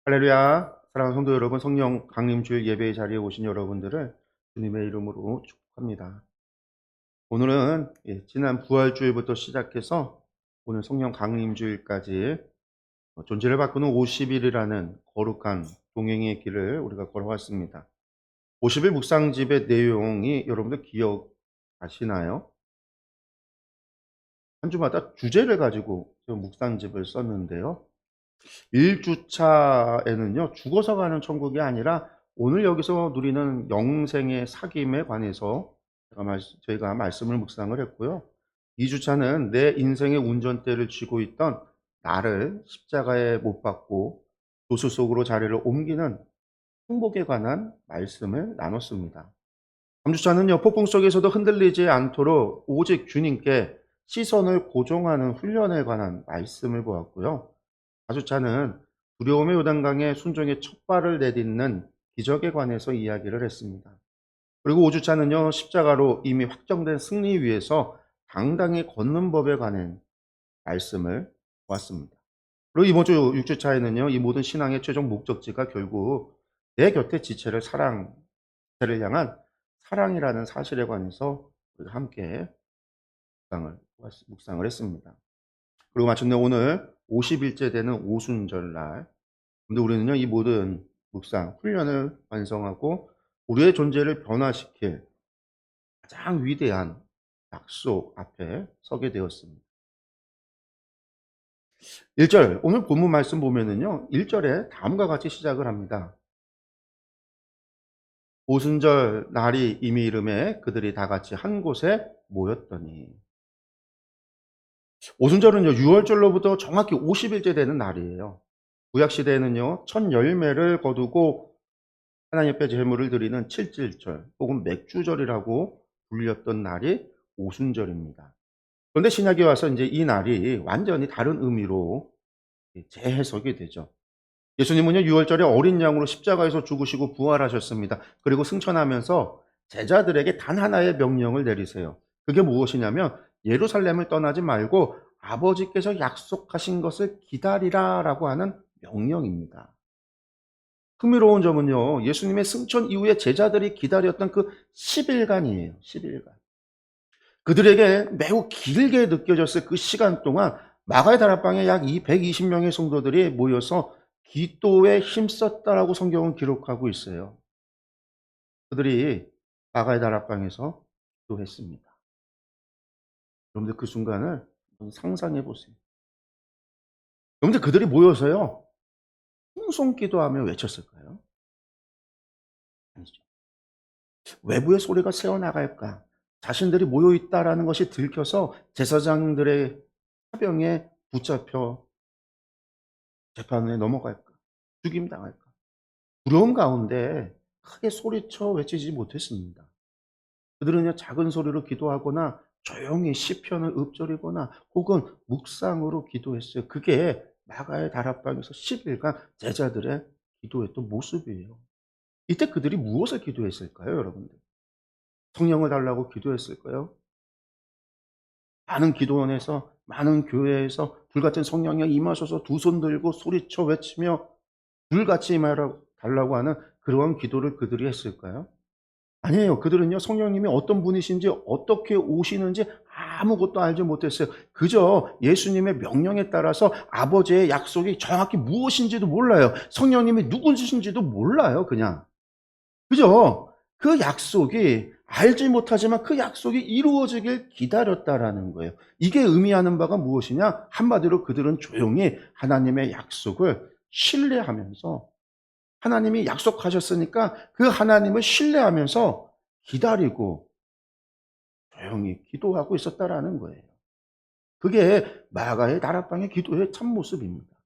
할렐루야. 사랑하는 성도 여러분, 성령 강림주일 예배의 자리에 오신 여러분들을 주님의 이름으로 축복합니다. 오늘은 지난 부활주일부터 시작해서 오늘 성령 강림주일까지 존재를 바꾸는 50일이라는 거룩한 동행의 길을 우리가 걸어왔습니다. 50일 묵상집의 내용이 여러분들 기억하시나요? 한 주마다 주제를 가지고 묵상집을 썼는데요. 1주차에는요, 죽어서 가는 천국이 아니라 오늘 여기서 누리는 영생의 사귐에 관해서 저희가 말씀을 묵상을 했고요. 2주차는 내 인생의 운전대를 쥐고 있던 나를 십자가에 못 박고 조수 속으로 자리를 옮기는 행복에 관한 말씀을 나눴습니다. 3주차는요, 폭풍 속에서도 흔들리지 않도록 오직 주님께 시선을 고정하는 훈련에 관한 말씀을 보았고요. 4주차는 두려움의 요단강에 순종의 첫 발을 내딛는 기적에 관해서 이야기를 했습니다. 그리고 5주차는요, 십자가로 이미 확정된 승리 위에서 당당히 걷는 법에 관한 말씀을 보았습니다. 그리고 이번 주 6주차에는요, 이 모든 신앙의 최종 목적지가 결국 내 곁에 지체를 지체를 향한 사랑이라는 사실에 관해서 우리가 함께 묵상을 했습니다. 그리고 마침내 오늘 50일째 되는 오순절날, 근데 우리는요, 이 모든 묵상, 훈련을 완성하고 우리의 존재를 변화시킬 가장 위대한 약속 앞에 서게 되었습니다. 1절, 오늘 본문 말씀 보면은요, 1절에 다음과 같이 시작을 합니다. 오순절 날이 이미 이름에 그들이 다 같이 한 곳에 모였더니. 오순절은요, 6월절로부터 정확히 50일째 되는 날이에요. 구약시대에는요, 첫 열매를 거두고 하나님 앞에 제물을 드리는 칠칠절 혹은 맥주절이라고 불렸던 날이 오순절입니다. 그런데 신약에 와서 이제 이 날이 완전히 다른 의미로 재해석이 되죠. 예수님은요, 6월절에 어린 양으로 십자가에서 죽으시고 부활하셨습니다. 그리고 승천하면서 제자들에게 단 하나의 명령을 내리세요. 그게 무엇이냐면 예루살렘을 떠나지 말고 아버지께서 약속하신 것을 기다리라라고 하는 명령입니다. 흥미로운 점은요, 예수님의 승천 이후에 제자들이 기다렸던 그 10일간이에요. 10일간. 그들에게 매우 길게 느껴졌을 그 시간 동안 마가의 다락방에 약 120명의 성도들이 모여서 기도에 힘썼다라고 성경은 기록하고 있어요. 그들이 마가의 다락방에서 기도했습니다. 여러분들 그 순간을 상상해 보세요. 여러분들 그들이 모여서요, 통성 기도하며 외쳤을까요? 아니죠. 외부의 소리가 새어나갈까? 자신들이 모여있다라는 것이 들켜서 제사장들의 사병에 붙잡혀 재판에 넘어갈까? 죽임당할까? 두려움 가운데 크게 소리쳐 외치지 못했습니다. 그들은요, 작은 소리로 기도하거나 조용히 시편을 읊조리거나 혹은 묵상으로 기도했어요. 그게 마가의 다락방에서 10일간 제자들의 기도했던 모습이에요. 이때 그들이 무엇을 기도했을까요, 여러분들? 성령을 달라고 기도했을까요? 많은 기도원에서, 많은 교회에서 불같은 성령이 임하셔서 두 손 들고 소리쳐 외치며 불같이 임하라 달라고 하는 그러한 기도를 그들이 했을까요? 아니에요. 그들은요, 성령님이 어떤 분이신지 어떻게 오시는지 아무것도 알지 못했어요. 그저 예수님의 명령에 따라서 아버지의 약속이 정확히 무엇인지도 몰라요. 성령님이 누구신지도 몰라요, 그냥. 그죠? 그 약속이 알지 못하지만 그 약속이 이루어지길 기다렸다라는 거예요. 이게 의미하는 바가 무엇이냐? 한마디로 그들은 조용히 하나님의 약속을 신뢰하면서 하나님이 약속하셨으니까 그 하나님을 신뢰하면서 기다리고 조용히 기도하고 있었다라는 거예요. 그게 마가의 다락방의 기도의 참모습입니다.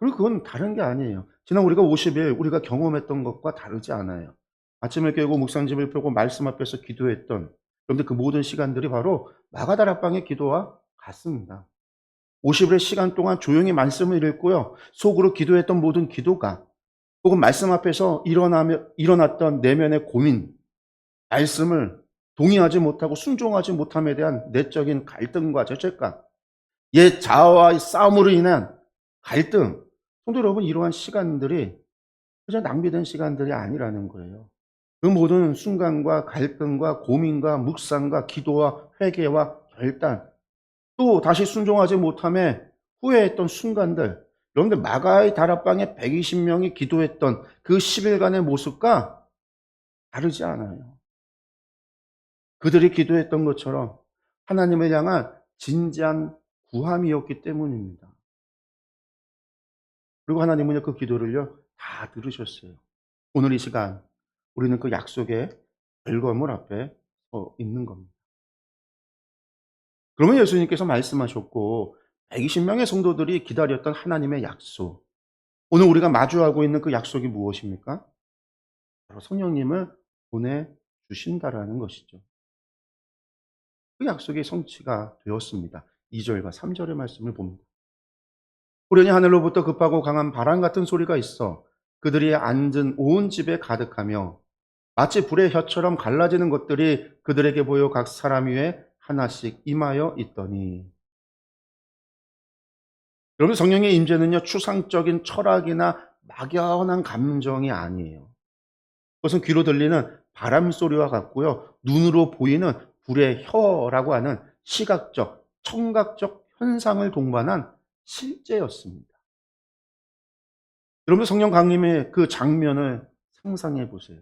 그리고 그건 다른 게 아니에요. 지난 우리가 50일 우리가 경험했던 것과 다르지 않아요. 아침을 깨고 묵상집을 펴고 말씀 앞에서 기도했던, 그런데 그 모든 시간들이 바로 마가다락방의 기도와 같습니다. 50일의 시간 동안 조용히 말씀을 읽고요, 속으로 기도했던 모든 기도가 혹은 말씀 앞에서 일어났던 내면의 고민, 말씀을 동의하지 못하고 순종하지 못함에 대한 내적인 갈등과 죄책감, 옛 자아와의 싸움으로 인한 갈등, 성도 여러분, 이러한 시간들이 그저 낭비된 시간들이 아니라는 거예요. 그 모든 순간과 갈등과 고민과 묵상과 기도와 회개와 결단, 또 다시 순종하지 못함에 후회했던 순간들, 여러분들 마가의 다락방에 120명이 기도했던 그 10일간의 모습과 다르지 않아요. 그들이 기도했던 것처럼 하나님을 향한 진지한 구함이었기 때문입니다. 그리고 하나님은요, 그 기도를요 다 들으셨어요. 오늘 이 시간 우리는 그 약속의 결과물 앞에 서 있는 겁니다. 그러면 예수님께서 말씀하셨고 120명의 성도들이 기다렸던 하나님의 약속, 오늘 우리가 마주하고 있는 그 약속이 무엇입니까? 바로 성령님을 보내주신다라는 것이죠. 그 약속이 성취가 되었습니다. 2절과 3절의 말씀을 봅니다. 호련히 하늘로부터 급하고 강한 바람 같은 소리가 있어 그들이 앉은 온 집에 가득하며 마치 불의 혀처럼 갈라지는 것들이 그들에게 보여 각 사람 위에 하나씩 임하여 있더니. 여러분, 성령의 임재는요 추상적인 철학이나 막연한 감정이 아니에요. 그것은 귀로 들리는 바람 소리와 같고요, 눈으로 보이는 불의 혀라고 하는 시각적, 청각적 현상을 동반한 실제였습니다. 여러분, 성령 강림의 그 장면을 상상해 보세요.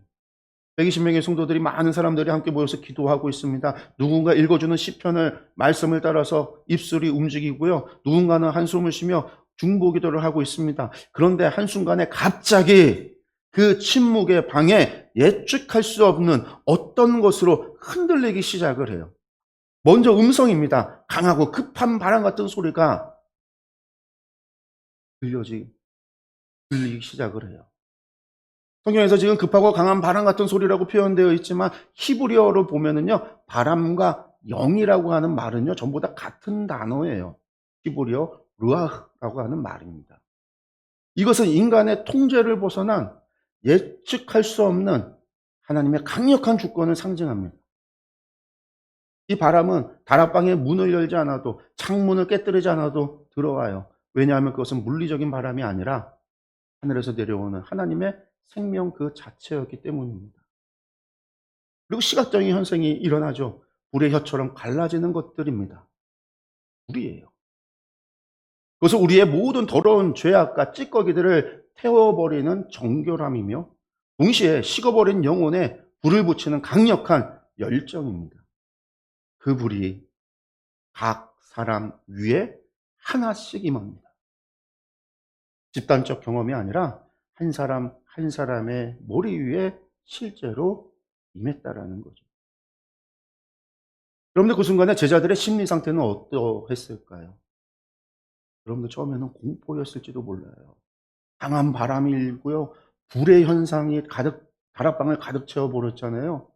120명의 성도들이, 많은 사람들이 함께 모여서 기도하고 있습니다. 누군가 읽어주는 시편을 말씀을 따라서 입술이 움직이고요, 누군가는 한숨을 쉬며 중보기도를 하고 있습니다. 그런데 한순간에 갑자기 그 침묵의 방에 예측할 수 없는 어떤 것으로 흔들리기 시작을 해요. 먼저 음성입니다. 강하고 급한 바람 같은 소리가 들리기 시작을 해요. 성경에서 지금 급하고 강한 바람 같은 소리라고 표현되어 있지만 히브리어로 보면은요, 바람과 영이라고 하는 말은요 전부 다 같은 단어예요. 히브리어 루아흐라고 하는 말입니다. 이것은 인간의 통제를 벗어난 예측할 수 없는 하나님의 강력한 주권을 상징합니다. 이 바람은 다락방의 문을 열지 않아도, 창문을 깨뜨리지 않아도 들어와요. 왜냐하면 그것은 물리적인 바람이 아니라 하늘에서 내려오는 하나님의 생명 그 자체였기 때문입니다. 그리고 시각적인 현상이 일어나죠. 불의 혀처럼 갈라지는 것들입니다. 불이에요. 그것은 우리의 모든 더러운 죄악과 찌꺼기들을 태워버리는 정결함이며 동시에 식어버린 영혼에 불을 붙이는 강력한 열정입니다. 그 불이 각 사람 위에 하나씩 임합니다. 집단적 경험이 아니라 한 사람 한 사람의 머리 위에 실제로 임했다라는 거죠. 여러분들, 그 순간에 제자들의 심리 상태는 어떠했을까요? 여러분들, 처음에는 공포였을지도 몰라요. 강한 바람이 일고요, 불의 현상이 다락방을 가득 채워버렸잖아요.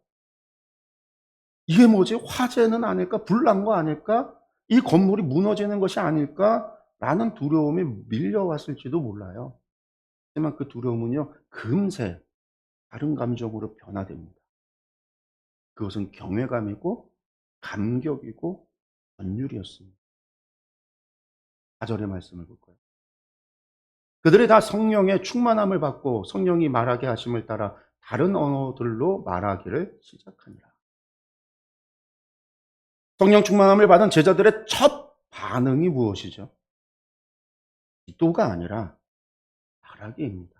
이게 뭐지? 화재는 아닐까? 불난 거 아닐까? 이 건물이 무너지는 것이 아닐까? 라는 두려움이 밀려왔을지도 몰라요. 하지만 그 두려움은요 금세 다른 감정으로 변화됩니다. 그것은 경외감이고 감격이고 전율이었습니다. 4절의 말씀을 볼까요? 그들이 다 성령의 충만함을 받고 성령이 말하게 하심을 따라 다른 언어들로 말하기를 시작하니라. 성령 충만함을 받은 제자들의 첫 반응이 무엇이죠? 기도가 아니라 말하기입니다.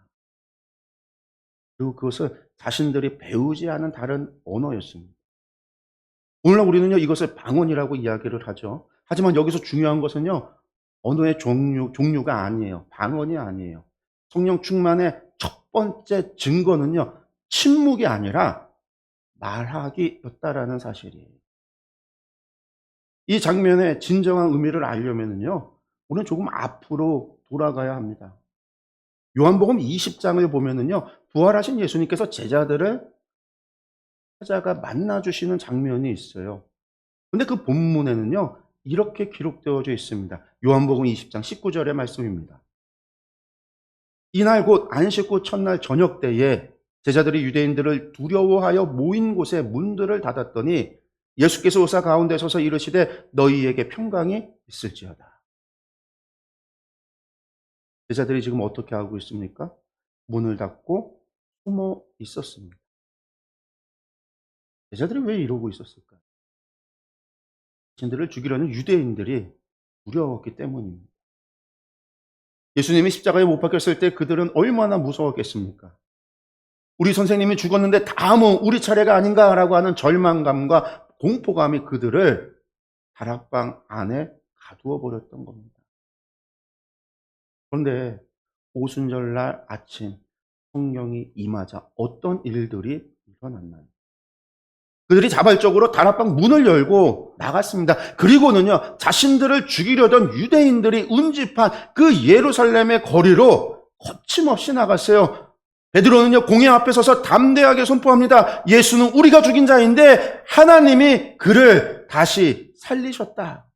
그리고 그것은 자신들이 배우지 않은 다른 언어였습니다. 오늘날 우리는요 이것을 방언이라고 이야기를 하죠. 하지만 여기서 중요한 것은요, 언어의 종류가 아니에요. 방언이 아니에요. 성령 충만의 첫 번째 증거는요, 침묵이 아니라 말하기였다라는 사실이에요. 이 장면의 진정한 의미를 알려면은요, 우리는 조금 앞으로 돌아가야 합니다. 요한복음 20장을 보면은요, 부활하신 예수님께서 제자들을 찾아가 만나 주시는 장면이 있어요. 근데 그 본문에는요, 이렇게 기록되어져 있습니다. 요한복음 20장 19절의 말씀입니다. 이날 곧 안식 후 첫날 저녁 때에 제자들이 유대인들을 두려워하여 모인 곳에 문들을 닫았더니 예수께서 오사 가운데 서서 이르시되 너희에게 평강이 있을지어다. 제자들이 지금 어떻게 하고 있습니까? 문을 닫고 숨어 있었습니다. 제자들이 왜 이러고 있었을까요? 자신들을 죽이려는 유대인들이 두려웠기 때문입니다. 예수님이 십자가에 못 박혔을 때 그들은 얼마나 무서웠겠습니까? 우리 선생님이 죽었는데 다음은 우리 차례가 아닌가라고 하는 절망감과 공포감이 그들을 다락방 안에 가두어 버렸던 겁니다. 그런데 오순절날 아침 성령이 임하자 어떤 일들이 일어났나요? 그들이 자발적으로 다락방 문을 열고 나갔습니다. 그리고는요, 자신들을 죽이려던 유대인들이 운집한 그 예루살렘의 거리로 거침없이 나갔어요. 베드로는요, 공회 앞에 서서 담대하게 선포합니다. 예수는 우리가 죽인 자인데 하나님이 그를 다시 살리셨다.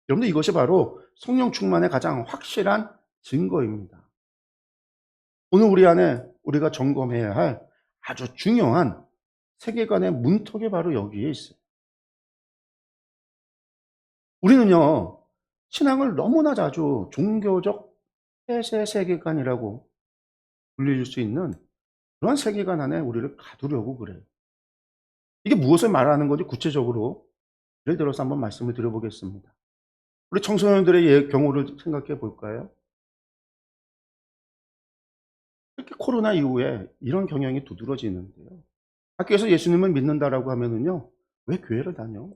여러분들, 이것이 바로 성령 충만의 가장 확실한 증거입니다. 오늘 우리 안에 우리가 점검해야 할 아주 중요한 세계관의 문턱이 바로 여기에 있어요. 우리는요, 신앙을 너무나 자주 종교적 폐쇄 세계관이라고 불릴 수 있는 그런 세계관 안에 우리를 가두려고 그래요. 이게 무엇을 말하는 건지 구체적으로 예를 들어서 한번 말씀을 드려보겠습니다. 우리 청소년들의 경우를 생각해 볼까요? 특히 코로나 이후에 이런 경향이 두드러지는데요. 학교에서 예수님을 믿는다라고 하면은요, 왜 교회를 다녀?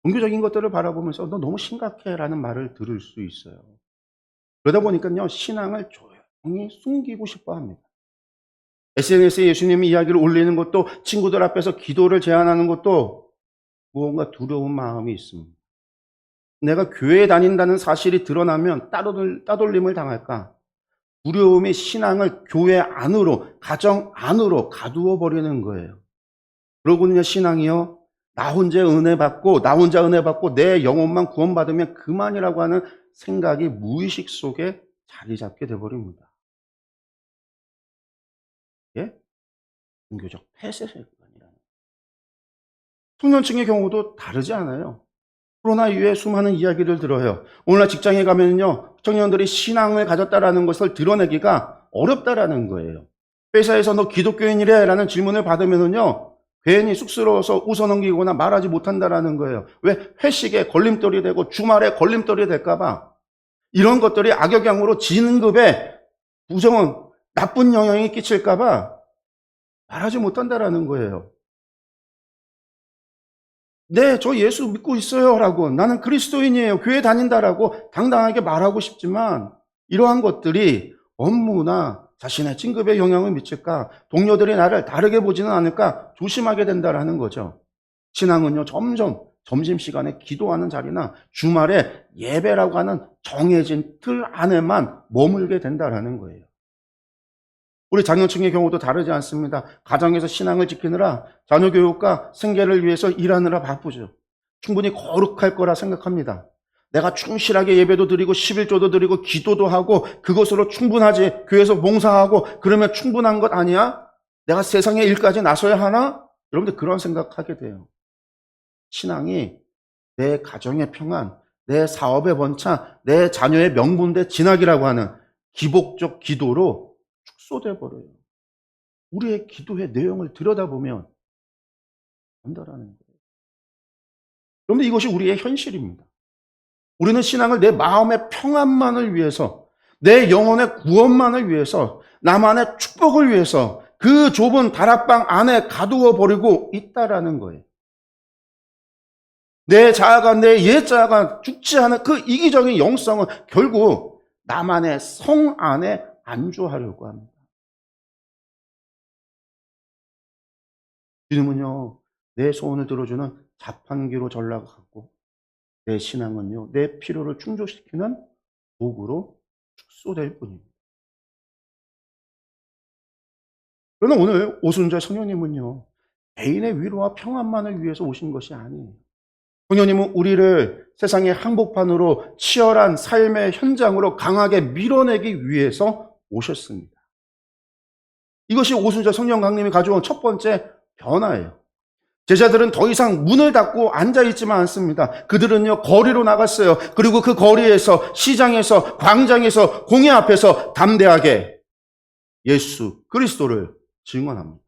종교적인 것들을 바라보면서 너 너무 심각해라는 말을 들을 수 있어요. 그러다 보니까요, 신앙을 조용히 숨기고 싶어 합니다. SNS에 예수님의 이야기를 올리는 것도, 친구들 앞에서 기도를 제안하는 것도 무언가 두려운 마음이 있습니다. 내가 교회에 다닌다는 사실이 드러나면 따돌림을 당할까? 두려움이 신앙을 교회 안으로, 가정 안으로 가두어 버리는 거예요. 그러고는요, 신앙이요, 나 혼자 은혜 받고 내 영혼만 구원받으면 그만이라고 하는 생각이 무의식 속에 자리 잡게 돼버립니다. 예? 종교적 폐쇄세관이라는. 청년층의 경우도 다르지 않아요. 코로나 이후에 수많은 이야기를 들어요. 오늘날 직장에 가면요, 청년들이 신앙을 가졌다라는 것을 드러내기가 어렵다라는 거예요. 회사에서 너 기독교인이래? 라는 질문을 받으면요, 괜히 쑥스러워서 웃어넘기거나 말하지 못한다라는 거예요. 왜? 회식에 걸림돌이 되고 주말에 걸림돌이 될까봐. 이런 것들이 악영향으로 진급에 부정은 나쁜 영향이 끼칠까봐 말하지 못한다라는 거예요. 네, 저 예수 믿고 있어요 라고, 나는 그리스도인이에요, 교회 다닌다라고 당당하게 말하고 싶지만 이러한 것들이 업무나 자신의 진급에 영향을 미칠까, 동료들이 나를 다르게 보지는 않을까 조심하게 된다라는 거죠. 신앙은요, 점점 점심시간에 기도하는 자리나 주말에 예배라고 하는 정해진 틀 안에만 머물게 된다라는 거예요. 우리 장년층의 경우도 다르지 않습니다. 가정에서 신앙을 지키느라 자녀 교육과 생계를 위해서 일하느라 바쁘죠. 충분히 거룩할 거라 생각합니다. 내가 충실하게 예배도 드리고 11조도 드리고 기도도 하고 그것으로 충분하지, 교회에서 봉사하고 그러면 충분한 것 아니야? 내가 세상의 일까지 나서야 하나? 여러분들 그런 생각하게 돼요. 신앙이 내 가정의 평안, 내 사업의 번창, 내 자녀의 명분대 진학이라고 하는 기복적 기도로 축소돼 버려요. 우리의 기도의 내용을 들여다보면 안다라는 거예요. 그런데 이것이 우리의 현실입니다. 우리는 신앙을 내 마음의 평안만을 위해서, 내 영혼의 구원만을 위해서, 나만의 축복을 위해서 그 좁은 다락방 안에 가두어 버리고 있다라는 거예요. 내 자아가, 내 옛자아가 죽지 않은 그 이기적인 영성은 결국 나만의 성 안에 안주하려고 합니다. 주님은요, 내 소원을 들어주는 자판기로 전락하고 내 신앙은요, 내 필요를 충족시키는 도구로 축소될 뿐입니다. 그러나 오늘 오순절 성령님은요, 개인의 위로와 평안만을 위해서 오신 것이 아니에요. 성령님은 우리를 세상의 한복판으로 치열한 삶의 현장으로 강하게 밀어내기 위해서 오셨습니다. 이것이 오순절 성령 강림이 가져온 첫 번째 변화예요. 제자들은 더 이상 문을 닫고 앉아있지만 않습니다. 그들은요, 거리로 나갔어요. 그리고 그 거리에서, 시장에서, 광장에서, 공회 앞에서 담대하게 예수 그리스도를 증언합니다.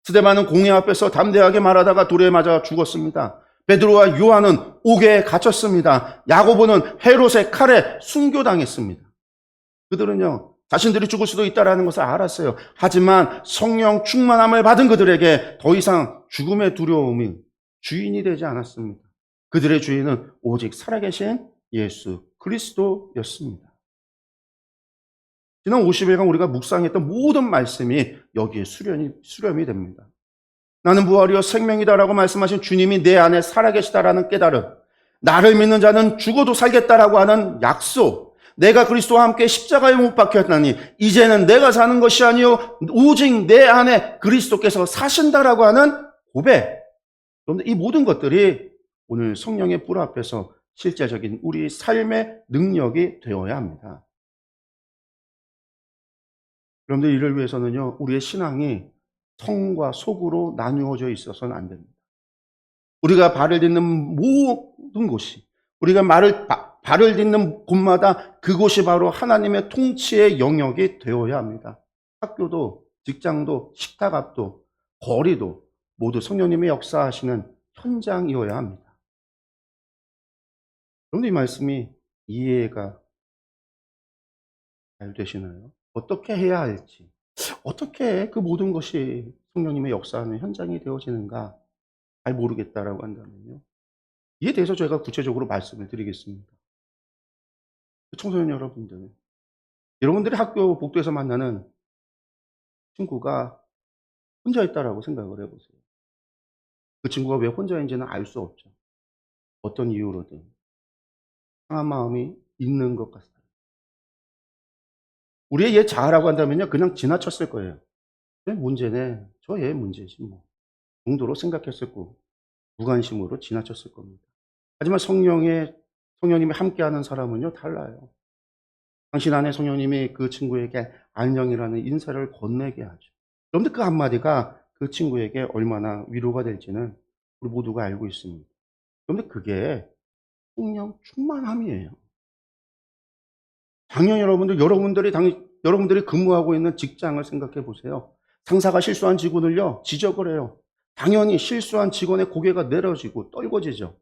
스데반은 공회 앞에서 담대하게 말하다가 돌에 맞아 죽었습니다. 베드로와 요한은 옥에 갇혔습니다. 야고보는 헤롯의 칼에 순교당했습니다. 그들은요, 자신들이 죽을 수도 있다는 것을 알았어요. 하지만 성령 충만함을 받은 그들에게 더 이상 죽음의 두려움이 주인이 되지 않았습니다. 그들의 주인은 오직 살아계신 예수 그리스도였습니다. 지난 50일간 우리가 묵상했던 모든 말씀이 여기에 수렴이 됩니다. 나는 부활이요 생명이다라고 말씀하신 주님이 내 안에 살아계시다라는 깨달음, 나를 믿는 자는 죽어도 살겠다라고 하는 약속, 내가 그리스도와 함께 십자가에 못 박혔나니 이제는 내가 사는 것이 아니요 오직 내 안에 그리스도께서 사신다라고 하는 고백. 그런데 이 모든 것들이 오늘 성령의 불 앞에서 실제적인 우리 삶의 능력이 되어야 합니다. 그런데 이를 위해서는요, 우리의 신앙이 성과 속으로 나누어져 있어서는 안 됩니다. 우리가 발을 딛는 모든 곳이, 우리가 발을 딛는 곳마다 그곳이 바로 하나님의 통치의 영역이 되어야 합니다. 학교도, 직장도, 식탁 앞도, 거리도 모두 성령님의 역사하시는 현장이어야 합니다. 그런데 이 말씀이 이해가 잘 되시나요? 어떻게 해야 할지, 어떻게 그 모든 것이 성령님의 역사하는 현장이 되어지는가 잘 모르겠다라고 한다면요, 이에 대해서 제가 구체적으로 말씀을 드리겠습니다. 청소년 여러분들, 여러분들이 학교 복도에서 만나는 친구가 혼자 있다라고 생각을 해보세요. 그 친구가 왜 혼자인지는 알 수 없죠. 어떤 이유로든 상한 마음이 있는 것 같아요. 우리의 얘 자아라고 한다면요, 그냥 지나쳤을 거예요. 내 문제네, 저 얘 문제지 뭐 정도로 생각했을 거고 무관심으로 지나쳤을 겁니다. 하지만 성령님이 함께하는 사람은요 달라요. 당신 안에 성령님이 그 친구에게 안녕이라는 인사를 건네게 하죠. 그런데 그 한마디가 그 친구에게 얼마나 위로가 될지는 우리 모두가 알고 있습니다. 그런데 그게 성령 충만함이에요. 당연히 여러분들이 근무하고 있는 직장을 생각해 보세요. 상사가 실수한 직원을요 지적을 해요. 당연히 실수한 직원의 고개가 내려지고 떨궈지죠.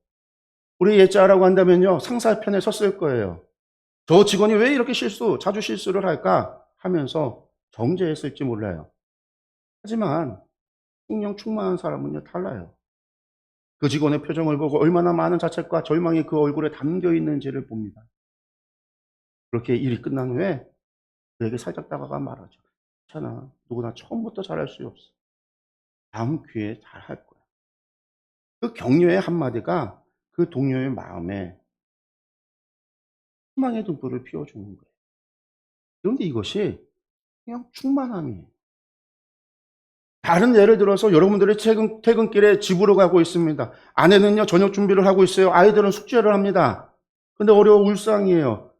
우리 예자라고 한다면요, 상사 편에 섰을 거예요. 저 직원이 왜 이렇게 자주 실수를 할까 하면서 정죄했을지 몰라요. 하지만 성령 충만한 사람은요, 달라요. 그 직원의 표정을 보고 얼마나 많은 자책과 절망이 그 얼굴에 담겨 있는지를 봅니다. 그렇게 일이 끝난 후에 그에게 살짝 다가가 말하죠. 괜찮아. 누구나 처음부터 잘할 수 없어. 다음 기회에 잘할 거야. 그 격려의 한마디가 그 동료의 마음에 희망의 등불을 피워주는 거예요. 그런데 이것이 그냥 충만함이에요. 다른 예를 들어서 여러분들이 퇴근길에 집으로 가고 있습니다. 아내는요, 저녁 준비를 하고 있어요. 아이들은 숙제를 합니다. 근데 어려워 울상이에요.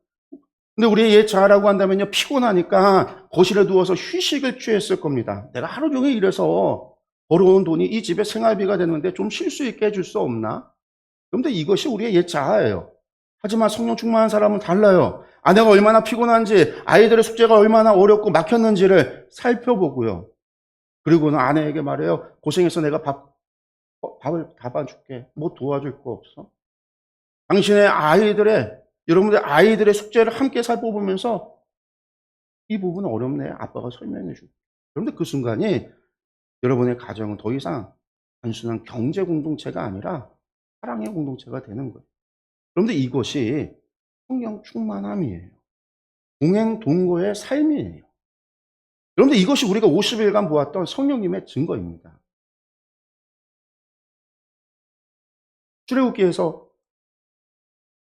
근데 우리의 옛 자아라고 한다면요, 피곤하니까 거실에 누워서 휴식을 취했을 겁니다. 내가 하루 종일 일해서 벌어온 돈이 이 집의 생활비가 되는데 좀 쉴 수 있게 해줄 수 없나? 그런데 이것이 우리의 옛 자아예요. 하지만 성령 충만한 사람은 달라요. 아내가 얼마나 피곤한지, 아이들의 숙제가 얼마나 어렵고 막혔는지를 살펴보고요. 그리고는 아내에게 말해요. 고생해서 내가 밥을 다 봐줄게. 뭐 도와줄 거 없어? 여러분들 아이들의 숙제를 함께 살펴보면서 이 부분은 어렵네. 아빠가 설명해 줄게. 그런데 그 순간이 여러분의 가정은 더 이상 단순한 경제 공동체가 아니라 사랑의 공동체가 되는 거예요. 그런데 이것이 성령 충만함이에요. 동행 동거의 삶이에요. 그런데 이것이 우리가 50일간 보았던 성령님의 증거입니다. 출애굽기에서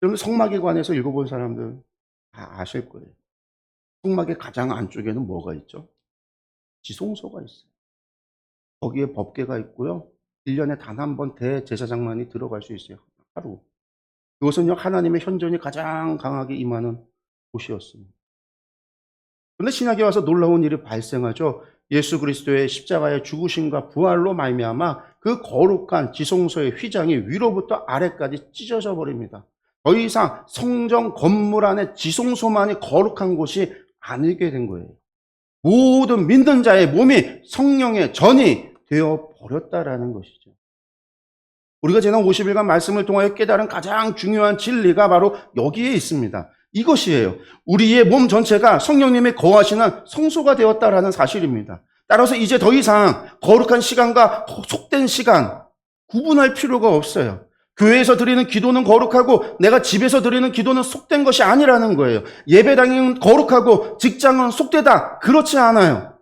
여러분 성막에 관해서 읽어본 사람들 다 아실 거예요. 성막의 가장 안쪽에는 뭐가 있죠? 지성소가 있어요. 거기에 법궤가 있고요. 1년에 단 한 번 대제사장만이 들어갈 수 있어요. 하루. 그것은요, 하나님의 현존이 가장 강하게 임하는 곳이었습니다. 그런데 신약에 와서 놀라운 일이 발생하죠. 예수 그리스도의 십자가의 죽으심과 부활로 말미암아 그 거룩한 지성소의 휘장이 위로부터 아래까지 찢어져 버립니다. 더 이상 성전 건물 안에 지성소만이 거룩한 곳이 아니게 된 거예요. 모든 믿는 자의 몸이 성령의 전이 되어 버렸다라는 것이죠. 우리가 지난 50일간 말씀을 통하여 깨달은 가장 중요한 진리가 바로 여기에 있습니다. 이것이에요. 우리의 몸 전체가 성령님이 거하시는 성소가 되었다라는 사실입니다. 따라서 이제 더 이상 거룩한 시간과 속된 시간 구분할 필요가 없어요. 교회에서 드리는 기도는 거룩하고 내가 집에서 드리는 기도는 속된 것이 아니라는 거예요. 예배당은 거룩하고 직장은 속되다. 그렇지 않아요.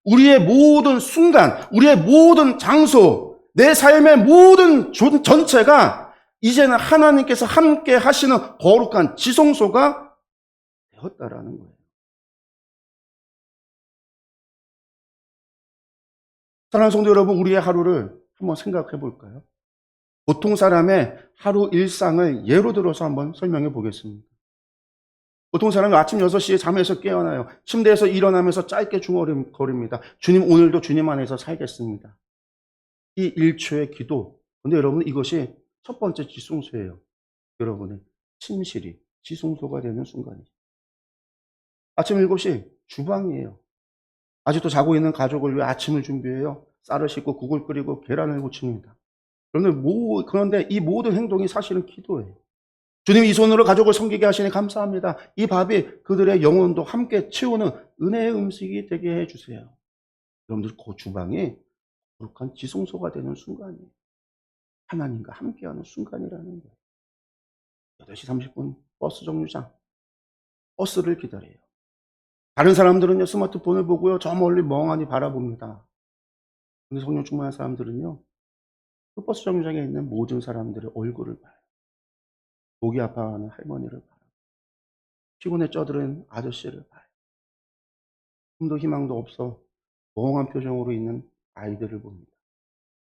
우리의 모든 순간, 우리의 모든 장소, 내 삶의 모든 전체가 이제는 하나님께서 함께 하시는 거룩한 지성소가 되었다라는 거예요. 사랑하는 성도 여러분, 우리의 하루를 한번 생각해 볼까요? 보통 사람의 하루 일상을 예로 들어서 한번 설명해 보겠습니다. 보통 사람이 아침 6시에 잠에서 깨어나요. 침대에서 일어나면서 짧게 중얼거립니다. 주님, 오늘도 주님 안에서 살겠습니다. 이 1초의 기도. 근데 여러분, 이것이 첫 번째 지성소예요. 여러분의 침실이 지성소가 되는 순간이죠. 아침 7시 주방이에요. 아직도 자고 있는 가족을 위해 아침을 준비해요. 쌀을 씻고 국을 끓이고 계란을 무칩니다. 그런데 이 모든 행동이 사실은 기도예요. 주님, 이 손으로 가족을 섬기게 하시니 감사합니다. 이 밥이 그들의 영혼도 함께 채우는 은혜의 음식이 되게 해주세요. 여러분들 그 주방이 거룩한 지성소가 되는 순간이에요. 하나님과 함께하는 순간이라는 거예요. 8시 30분 버스 정류장. 버스를 기다려요. 다른 사람들은요, 스마트폰을 보고요, 저 멀리 멍하니 바라봅니다. 근데 성령 충만한 사람들은요, 그 버스 정류장에 있는 모든 사람들의 얼굴을 봐요. 목이 아파하는 할머니를 봐요. 피곤에 쪄들은 아저씨를 봐요. 힘도 희망도 없어 멍한 표정으로 있는 아이들을 봅니다.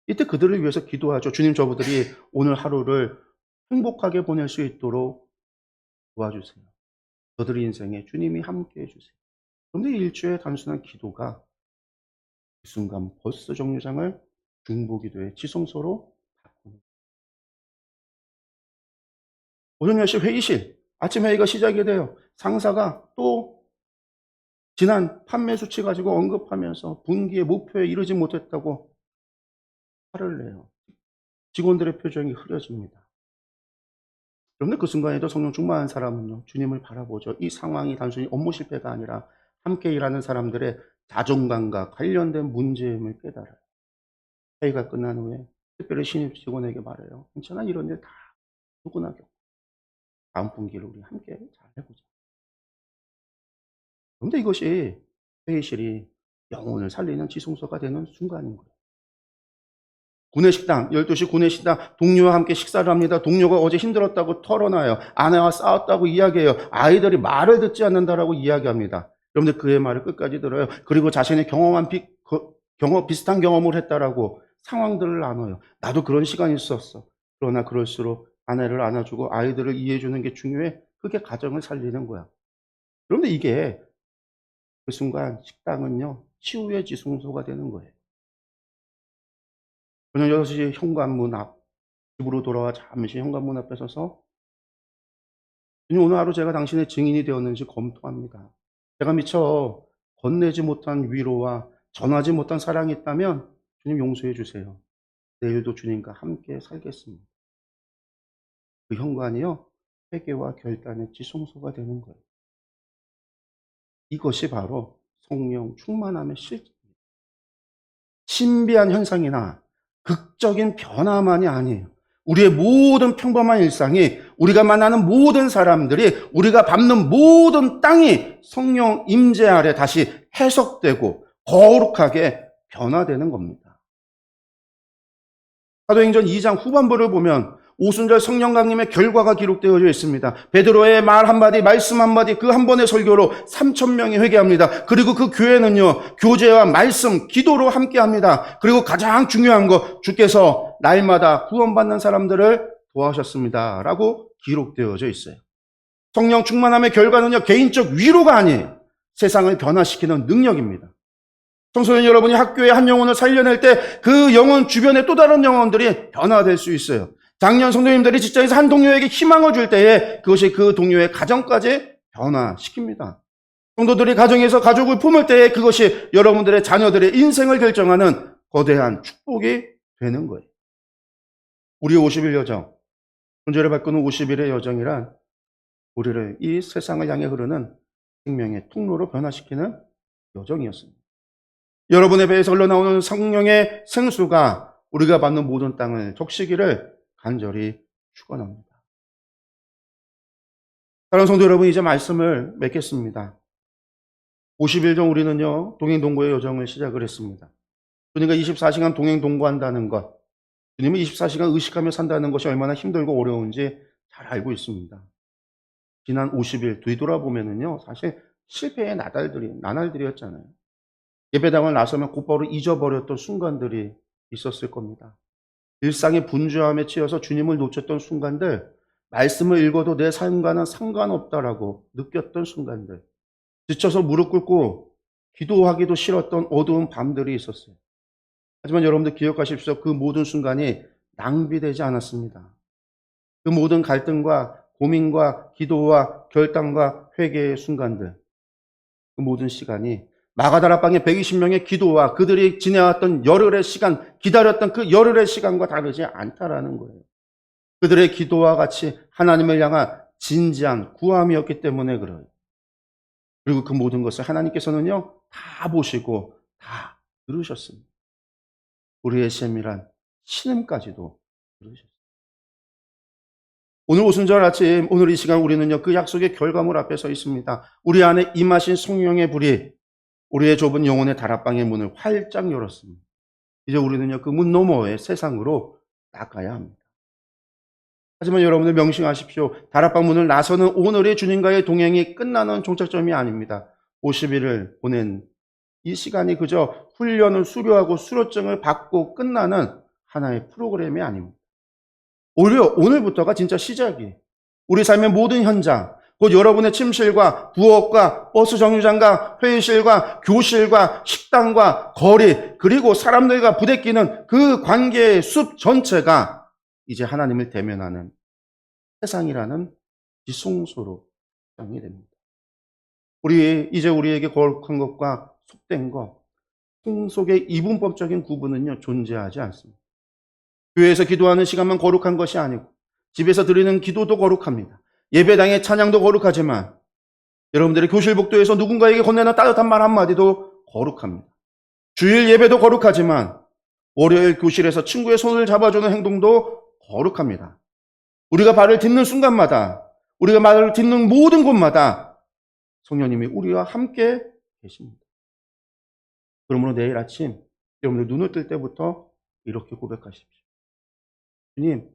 이때 그들을 위해서 기도하죠. 주님, 저분들이 오늘 하루를 행복하게 보낼 수 있도록 도와주세요. 저들의 인생에 주님이 함께 해주세요. 그런데 일주의 단순한 기도가 그 순간 버스 정류장을 중보기도의 지성소로 바꾸는. 오전 10시 회의실, 아침 회의가 시작이 돼요. 상사가 또 지난 판매 수치 가지고 언급하면서 분기의 목표에 이르지 못했다고 화를 내요. 직원들의 표정이 흐려집니다. 그런데 그 순간에도 성령 충만한 사람은요, 주님을 바라보죠. 이 상황이 단순히 업무 실패가 아니라 함께 일하는 사람들의 자존감과 관련된 문제임을 깨달아요. 회의가 끝난 후에 특별히 신입 직원에게 말해요. 괜찮아, 이런 일 다 누구나 겪고 다음 분기를 우리 함께 잘 해보자. 그런데 이것이 회의실이 영혼을 살리는 지성소가 되는 순간인 거예요. 구내식당, 12시 구내식당, 동료와 함께 식사를 합니다. 동료가 어제 힘들었다고 털어놔요. 아내와 싸웠다고 이야기해요. 아이들이 말을 듣지 않는다라고 이야기합니다. 여러분들 그의 말을 끝까지 들어요. 그리고 자신이 비슷한 경험을 했다라고 상황들을 나눠요. 나도 그런 시간이 있었어. 그러나 그럴수록 아내를 안아주고 아이들을 이해해주는 게 중요해. 그게 가정을 살리는 거야. 그런데 이게 그 순간 식당은요, 치유의 지성소가 되는 거예요. 저녁 6시 현관문 앞, 집으로 돌아와 잠시 현관문 앞에 서서 주님, 오늘 하루 제가 당신의 증인이 되었는지 검토합니다. 제가 미처 건네지 못한 위로와 전하지 못한 사랑이 있다면 주님 용서해 주세요. 내일도 주님과 함께 살겠습니다. 그 현관이요, 회개와 결단의 지성소가 되는 거예요. 이것이 바로 성령 충만함의 실제입니다. 신비한 현상이나 극적인 변화만이 아니에요. 우리의 모든 평범한 일상이, 우리가 만나는 모든 사람들이, 우리가 밟는 모든 땅이 성령 임재 아래 다시 해석되고 거룩하게 변화되는 겁니다. 사도행전 2장 후반부를 보면 오순절 성령 강림의 결과가 기록되어져 있습니다. 베드로의 말 한마디, 말씀 한마디, 그 한 번의 설교로 3,000명이 회개합니다. 그리고 그 교회는요, 교제와 말씀, 기도로 함께합니다. 그리고 가장 중요한 거, 주께서 날마다 구원받는 사람들을 도와주셨습니다 라고 기록되어져 있어요. 성령 충만함의 결과는요, 개인적 위로가 아니에요. 세상을 변화시키는 능력입니다. 청소년 여러분이 학교에 한 영혼을 살려낼 때 그 영혼 주변에 또 다른 영혼들이 변화될 수 있어요. 작년 성도님들이 직장에서 한 동료에게 희망을 줄 때에 그것이 그 동료의 가정까지 변화시킵니다. 성도들이 가정에서 가족을 품을 때에 그것이 여러분들의 자녀들의 인생을 결정하는 거대한 축복이 되는 거예요. 우리의 50일 여정, 존재를 바꾸는 50일의 여정이란 우리를 이 세상을 향해 흐르는 생명의 통로로 변화시키는 여정이었습니다. 여러분의 배에서 흘러나오는 성령의 생수가 우리가 받는 모든 땅을 적시기를 간절히 축원합니다. 사랑하는 성도 여러분, 이제 말씀을 맺겠습니다. 50일 전 우리는요, 동행동거의 여정을 시작을 했습니다. 주님과 24시간 동행동거한다는 것, 주님을 24시간 의식하며 산다는 것이 얼마나 힘들고 어려운지 잘 알고 있습니다. 지난 50일 뒤돌아보면은요, 사실 실패의 나날들이었잖아요. 예배당을 나서면 곧바로 잊어버렸던 순간들이 있었을 겁니다. 일상의 분주함에 치여서 주님을 놓쳤던 순간들, 말씀을 읽어도 내 삶과는 상관없다라고 느꼈던 순간들, 지쳐서 무릎 꿇고 기도하기도 싫었던 어두운 밤들이 있었어요. 하지만 여러분들 기억하십시오. 그 모든 순간이 낭비되지 않았습니다. 그 모든 갈등과 고민과 기도와 결단과 회개의 순간들, 그 모든 시간이 마가다락방의 120명의 기도와 그들이 지내왔던 열흘의 시간, 기다렸던 그 열흘의 시간과 다르지 않다라는 거예요. 그들의 기도와 같이 하나님을 향한 진지한 구함이었기 때문에 그래요. 그리고 그 모든 것을 하나님께서는요, 다 보시고 다 들으셨습니다. 우리의 세밀한 신음까지도 들으셨습니다. 오늘 오순절 아침, 오늘 이 시간 우리는요, 그 약속의 결과물 앞에 서 있습니다. 우리 안에 임하신 성령의 불이 우리의 좁은 영혼의 다락방의 문을 활짝 열었습니다. 이제 우리는요, 그 문 너머의 세상으로 나가야 합니다. 하지만 여러분들 명심하십시오. 다락방 문을 나서는 오늘의 주님과의 동행이 끝나는 종착점이 아닙니다. 50일을 보낸 이 시간이 그저 훈련을 수료하고 수료증을 받고 끝나는 하나의 프로그램이 아닙니다. 오히려 오늘부터가 진짜 시작이에요. 우리 삶의 모든 현장, 곧 여러분의 침실과 부엌과 버스 정류장과 회의실과 교실과 식당과 거리, 그리고 사람들과 부대끼는 그 관계의 숲 전체가 이제 하나님을 대면하는 세상이라는 지성소로 정이 됩니다. 이제 우리에게 거룩한 것과 속된 것, 속의 이분법적인 구분은요, 존재하지 않습니다. 교회에서 기도하는 시간만 거룩한 것이 아니고 집에서 드리는 기도도 거룩합니다. 예배당의 찬양도 거룩하지만 여러분들의 교실 복도에서 누군가에게 건네는 따뜻한 말 한마디도 거룩합니다. 주일 예배도 거룩하지만 월요일 교실에서 친구의 손을 잡아주는 행동도 거룩합니다. 우리가 발을 딛는 순간마다, 우리가 말을 딛는 모든 곳마다 성령님이 우리와 함께 계십니다. 그러므로 내일 아침 여러분들 눈을 뜰 때부터 이렇게 고백하십시오. 주님,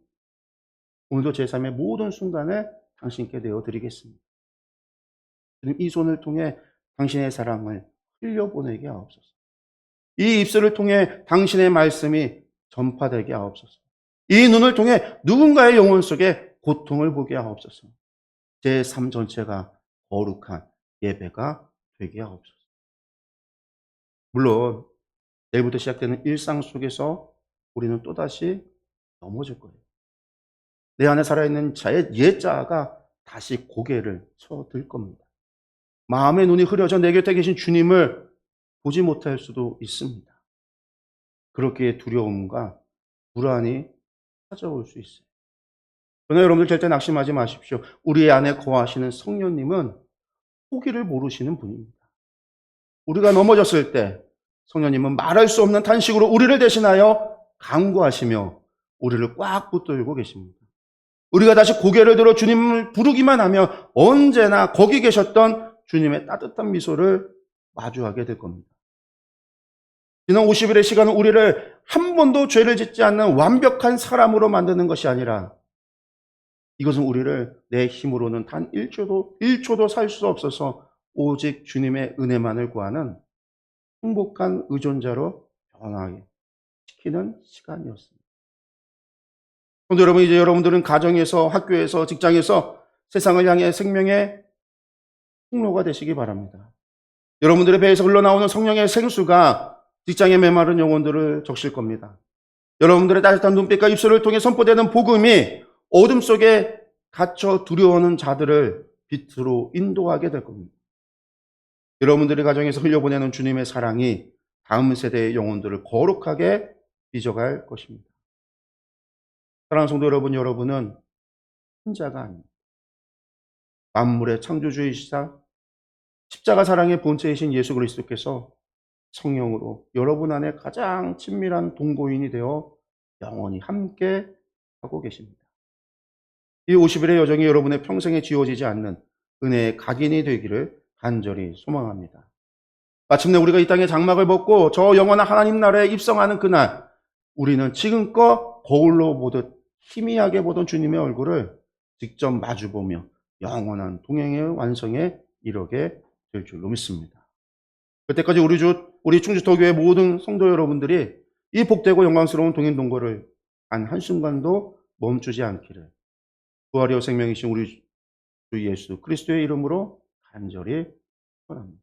오늘도 제 삶의 모든 순간을 당신께 내어드리겠습니다. 주님, 이 손을 통해 당신의 사랑을 흘려보내게 하옵소서. 이 입술을 통해 당신의 말씀이 전파되게 하옵소서. 이 눈을 통해 누군가의 영혼 속에 고통을 보게 하옵소서. 제 삶 전체가 거룩한 예배가 되게 하옵소서. 물론 내일부터 시작되는 일상 속에서 우리는 또다시 넘어질 거예요. 내 안에 살아있는 자의 옛자가 다시 고개를 쳐들 겁니다. 마음의 눈이 흐려져 내 곁에 계신 주님을 보지 못할 수도 있습니다. 그렇게 두려움과 불안이 찾아올 수 있어요. 그러나 여러분들 절대 낙심하지 마십시오. 우리 안에 거하시는 성령님은 포기를 모르시는 분입니다. 우리가 넘어졌을 때 성령님은 말할 수 없는 탄식으로 우리를 대신하여 간구하시며 우리를 꽉 붙들고 계십니다. 우리가 다시 고개를 들어 주님을 부르기만 하면 언제나 거기 계셨던 주님의 따뜻한 미소를 마주하게 될 겁니다. 지난 50일의 시간은 우리를 한 번도 죄를 짓지 않는 완벽한 사람으로 만드는 것이 아니라 이것은 우리를 내 힘으로는 단 1초도 살 수 없어서 오직 주님의 은혜만을 구하는 행복한 의존자로 변화하게 시키는 시간이었습니다. 그런데 여러분, 이제 여러분들은 가정에서, 학교에서, 직장에서 세상을 향해 생명의 통로가 되시기 바랍니다. 여러분들의 배에서 흘러나오는 성령의 생수가 직장에 메마른 영혼들을 적실 겁니다. 여러분들의 따뜻한 눈빛과 입술을 통해 선포되는 복음이 어둠 속에 갇혀 두려워하는 자들을 빛으로 인도하게 될 겁니다. 여러분들의 가정에서 흘려보내는 주님의 사랑이 다음 세대의 영혼들을 거룩하게 빚어갈 것입니다. 사랑하는 성도 여러분, 여러분은 혼자가 아닙니다. 만물의 창조주이시사 십자가 사랑의 본체이신 예수 그리스도께서 성령으로 여러분 안에 가장 친밀한 동거인이 되어 영원히 함께 하고 계십니다. 이 50일의 여정이 여러분의 평생에 지워지지 않는 은혜의 각인이 되기를 간절히 소망합니다. 마침내 우리가 이 땅의 장막을 벗고 저 영원한 하나님 나라에 입성하는 그날, 우리는 지금껏 거울로 보듯 희미하게 보던 주님의 얼굴을 직접 마주보며 영원한 동행의 완성에 이르게 될 줄로 믿습니다. 그때까지 우리 충주토교회 모든 성도 여러분들이 이 복되고 영광스러운 동행 동거를 단 한순간도 멈추지 않기를 부활이요 생명이신 우리 주 예수 그리스도의 이름으로 간절히 축원합니다.